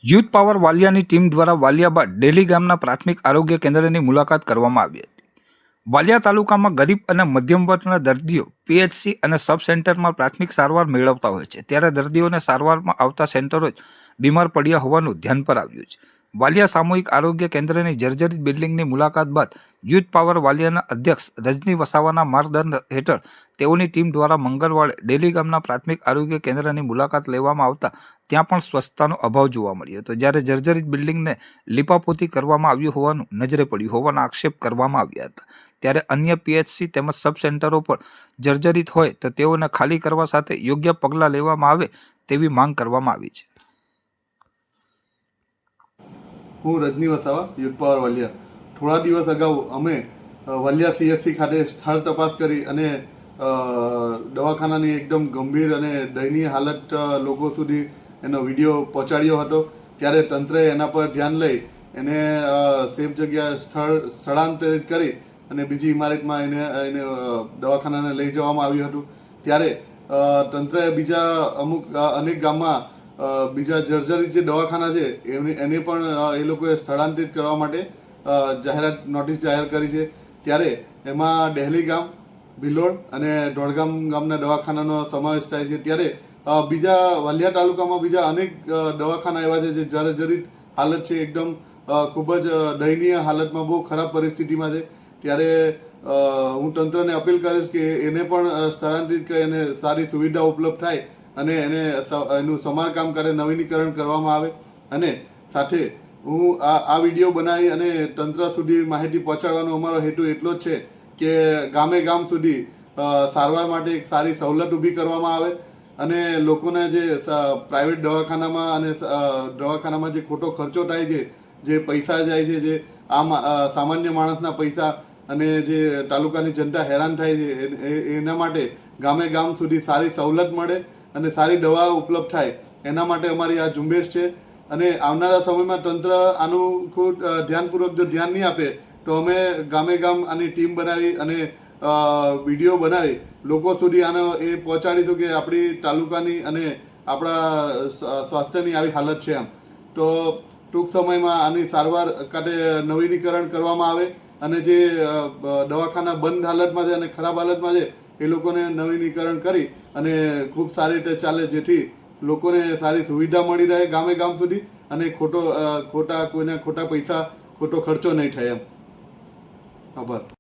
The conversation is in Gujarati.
યુથ પાવર વાલિયાની ટીમ દ્વારા વાલિયા બાદ ડેલી ગામના પ્રાથમિક આરોગ્ય કેન્દ્રની મુલાકાત કરવામાં આવી હતી. વાલિયા તાલુકામાં ગરીબ અને મધ્યમ વર્ગના દર્દીઓ પીએચસી અને સબ સેન્ટરમાં પ્રાથમિક સારવાર મેળવતા હોય છે, ત્યારે દર્દીઓને સારવારમાં આવતા સેન્ટરો જ બીમાર પડ્યા હોવાનું ધ્યાન પર આવ્યું છે. વાલિયા સામૂહિક આરોગ્ય કેન્દ્રની જર્જરિત બિલ્ડિંગની મુલાકાત બાદ યુથ પાવર વાલિયાના અધ્યક્ષ રજની વસાવાના માર્ગદર્શન હેઠળ તેઓની ટીમ દ્વારા મંગળવારે ડેલી ગામના પ્રાથમિક આરોગ્ય કેન્દ્રની મુલાકાત લેવામાં આવતા ત્યાં પણ સ્વચ્છતાનો અભાવ જોવા મળ્યો હતો. જ્યારે જર્જરિત બિલ્ડિંગને લીપાપોતી કરવામાં આવ્યું હોવાનું નજરે પડ્યું હોવાના આક્ષેપ કરવામાં આવ્યા હતા. ત્યારે અન્ય પીએચસી તેમજ સબ સેન્ટરો પર જર્જરિત હોય તો તેઓને ખાલી કરવા સાથે યોગ્ય પગલાં લેવામાં આવે તેવી માંગ કરવામાં આવી છે. હું રજની વસાવા, યુથ પાવર વાલિયા. થોડા દિવસ અગાઉ અમે વાલિયા સીએચસી ખાતે સ્થળ તપાસ કરી અને દવાખાનાની એકદમ ગંભીર અને દયનીય હાલત લોકો સુધી એનો વિડીયો પહોંચાડ્યો હતો. ત્યારે તંત્રએ એના પર ધ્યાન લઈ એને સેફ જગ્યા સ્થળાંતરિત કરી અને બીજી ઇમારતમાં એને દવાખાનાને લઈ જવામાં આવ્યું હતું. ત્યારે તંત્રએ બીજા અનેક ગામમાં બીજા જર્જરિત જે દવાખાના છે એને પણ એ લોકોએ સ્થળાંતરિત કરવા માટે નોટિસ જાહેર કરી છે. ત્યારે એમાં ડહેલી ગામ, ભિલોડ અને દોડગામ ગામના દવાખાનાનો સમાવેશ થાય છે. ત્યારે બીજા વાલિયા તાલુકામાં બીજા અનેક દવાખાના એવા છે જે જર્જરિત હાલત છે, એકદમ ખૂબ જ દયનીય હાલતમાં, બહુ ખરાબ પરિસ્થિતિમાં છે. ત્યારે હું તંત્રને અપીલ કરીશ કે એને પણ સ્થળાંતરિત કરી અને સારી સુવિધા ઉપલબ્ધ થાય અને એનું સમારકામ કરે, નવીનીકરણ કરવામાં આવે. અને સાથે હું આ વિડીયો બનાવી અને તંત્ર સુધી માહિતી પહોંચાડવાનો અમારો હેતુ એટલો જ છે કે ગામે ગામ સુધી સારવાર માટે એક સારી સવલત ઊભી કરવામાં આવે અને લોકોને જે પ્રાઇવેટ દવાખાનામાં અને દવાખાનામાં જે ખોટો ખર્ચો થાય છે, જે પૈસા જાય છે, જે સામાન્ય માણસના પૈસા અને જે તાલુકાની જનતા હેરાન થાય છે, એના માટે ગામે ગામ સુધી સારી સવલત મળે અને સારી દવા ઉપલબ્ધ થાય, એના માટે અમારી આ ઝુંબેશ છે. અને આવનારા સમયમાં તંત્ર આનું ખૂબ ધ્યાનપૂર્વક જો ધ્યાન નહીં આપે તો અમે ગામે ગામ આની ટીમ બનાવી અને વિડીયો બનાવી લોકો સુધી આને એ પહોંચાડીશું કે આપણી તાલુકાની અને આપણા સ્વાસ્થ્યની આવી હાલત છે. તો ટૂંક સમયમાં આની સારવાર માટે નવીનીકરણ કરવામાં આવે અને જે દવાખાના બંધ હાલતમાં છે અને ખરાબ હાલતમાં છે એ લોકોને નવીનીકરણ કરી અને ખૂબ સારી રીતે ચાલે, જેથી લોકોને સારી સુવિધા મળી રહે ગામે ગામ સુધી અને કોઈના ખોટા પૈસા, ખોટો ખર્ચો નહીં થાય. આભાર.